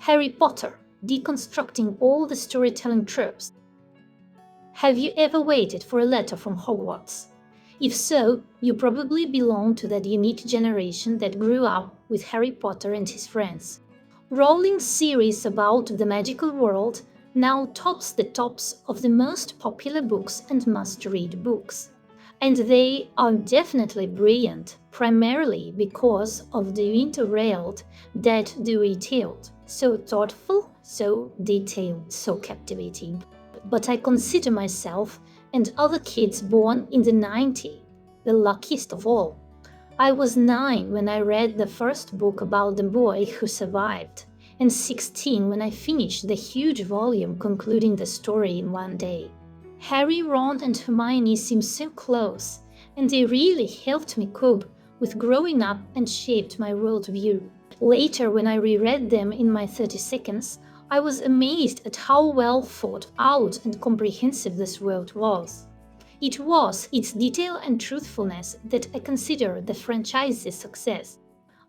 Harry Potter, Deconstructing All the Storytelling Tropes. Have you ever waited for a letter from Hogwarts? If so, you probably belong to that unique generation that grew up with Harry Potter and his friends. Rowling's series about the magical world now tops the tops of the most popular books and must-read books. And they are definitely brilliant, primarily because of the interrailed that they retailed. So thoughtful, so detailed, so captivating. But I consider myself and other kids born in the 90s the luckiest of all. I was 9 when I read the first book about the boy who survived, and 16 when I finished the huge volume concluding the story in one day. Harry, Ron, and Hermione seem so close, and they really helped me cope with growing up and shaped my worldview. Later, when I reread them in my 30 seconds, I was amazed at how well thought out and comprehensive this world was. It was its detail and truthfulness that I consider the franchise's success.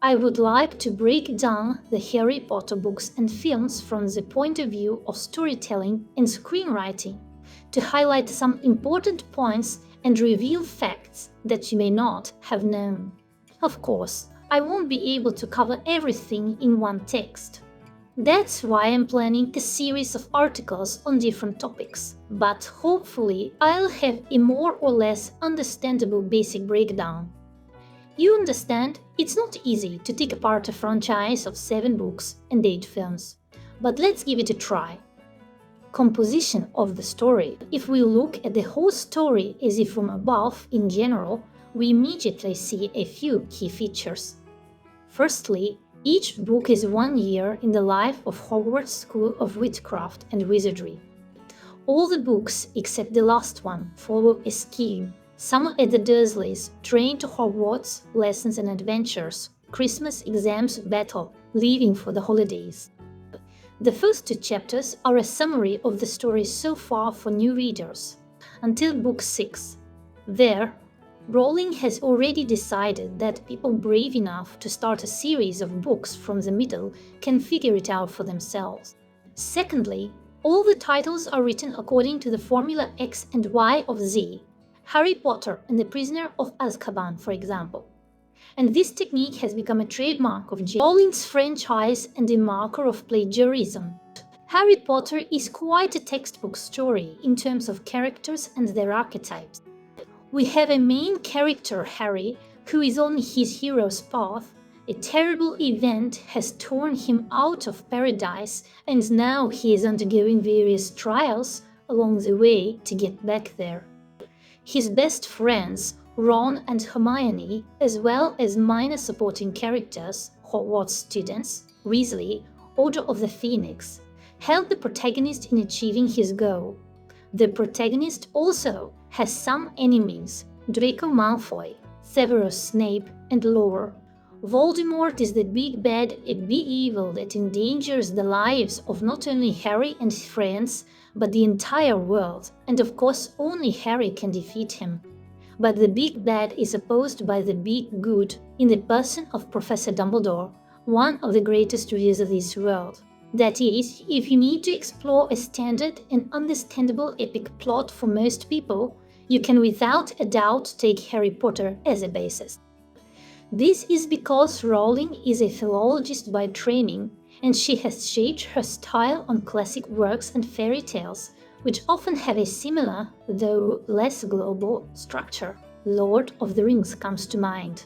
I would like to break down the Harry Potter books and films from the point of view of storytelling and screenwriting, to highlight some important points and reveal facts that you may not have known. Of course, I won't be able to cover everything in one text. That's why I'm planning a series of articles on different topics, but hopefully I'll have a more or less understandable basic breakdown. You understand, it's not easy to take apart a franchise of 7 books and 8 films, but let's give it a try. Composition of the story. If we look at the whole story as if from above in general, we immediately see a few key features. Firstly, each book is 1 year in the life of Hogwarts School of Witchcraft and Wizardry. All the books, except the last one, follow a scheme. Summer at the Dursleys, train to Hogwarts, lessons and adventures, Christmas, exams, battle, leaving for the holidays. The first 2 chapters are a summary of the story so far for new readers, until book 6. There, Rowling has already decided that people brave enough to start a series of books from the middle can figure it out for themselves. Secondly, all the titles are written according to the formula X and Y of Z, Harry Potter and the Prisoner of Azkaban, for example. And this technique has become a trademark of Rowling's franchise and a marker of plagiarism. Harry Potter is quite a textbook story in terms of characters and their archetypes. We have a main character, Harry, who is on his hero's path. A terrible event has torn him out of paradise, and now he is undergoing various trials along the way to get back there. His best friends, Ron and Hermione, as well as minor supporting characters, Hogwarts students, Weasley, Order of the Phoenix, help the protagonist in achieving his goal. The protagonist also has some enemies, Draco Malfoy, Severus Snape, and lore. Voldemort is the big bad, a big evil that endangers the lives of not only Harry and his friends, but the entire world, and of course only Harry can defeat him. But the big bad is opposed by the big good in the person of Professor Dumbledore, one of the greatest readers of this world. That is, if you need to explore a standard and understandable epic plot for most people, you can without a doubt take Harry Potter as a basis. This is because Rowling is a philologist by training, and she has shaped her style on classic works and fairy tales, which often have a similar, though less global, structure. Lord of the Rings comes to mind.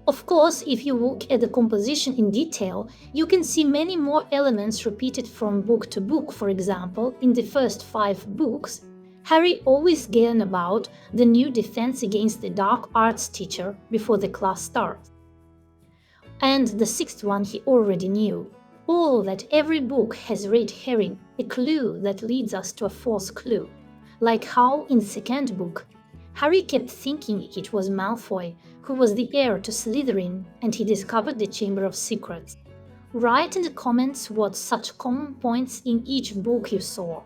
Of course, if you look at the composition in detail, you can see many more elements repeated from book to book. For example, in the first 5 books, Harry always learns about the new defense against the dark arts teacher before the class starts. And the 6th one he already knew. All that every book has red herring, a clue that leads us to a false clue. Like how in the 2nd book, Harry kept thinking it was Malfoy who was the heir to Slytherin, and he discovered the Chamber of Secrets. Write in the comments what such common points in each book you saw.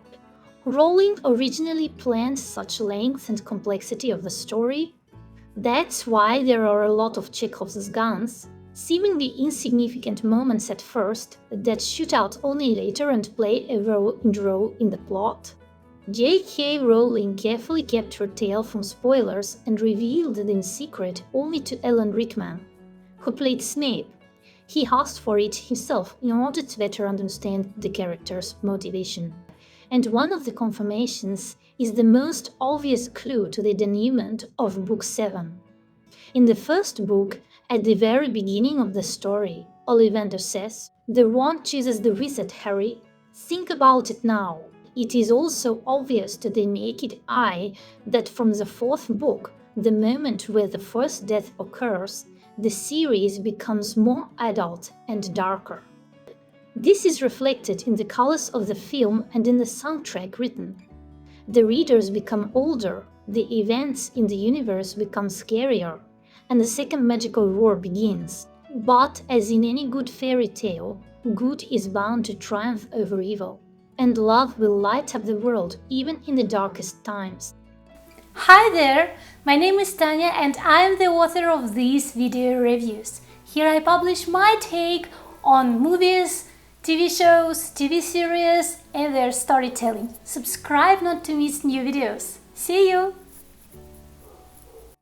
Rowling originally planned such length and complexity of the story. That's why there are a lot of Chekhov's guns. seemingly insignificant moments at first that shoot out only later and play a role in the plot. J.K. Rowling carefully kept her tale from spoilers and revealed it in secret only to Alan Rickman, who played Snape. He asked for it himself in order to better understand the character's motivation. And one of the confirmations is the most obvious clue to the denouement of Book 7. In the first book, at the very beginning of the story, Ollivander says, "The wand chooses the wizard, Harry. Think about it now." It is also obvious to the naked eye that from the fourth book, the moment where the first death occurs, the series becomes more adult and darker. This is reflected in the colors of the film and in the soundtrack written. The readers become older, the events in the universe become scarier, and the second magical war begins. But as in any good fairy tale, good is bound to triumph over evil, and love will light up the world even in the darkest times. Hi there, my name is Tanya and I am the author of these video reviews. Here I publish my take on movies, TV shows, TV series and their storytelling. Subscribe not to miss new videos. See you!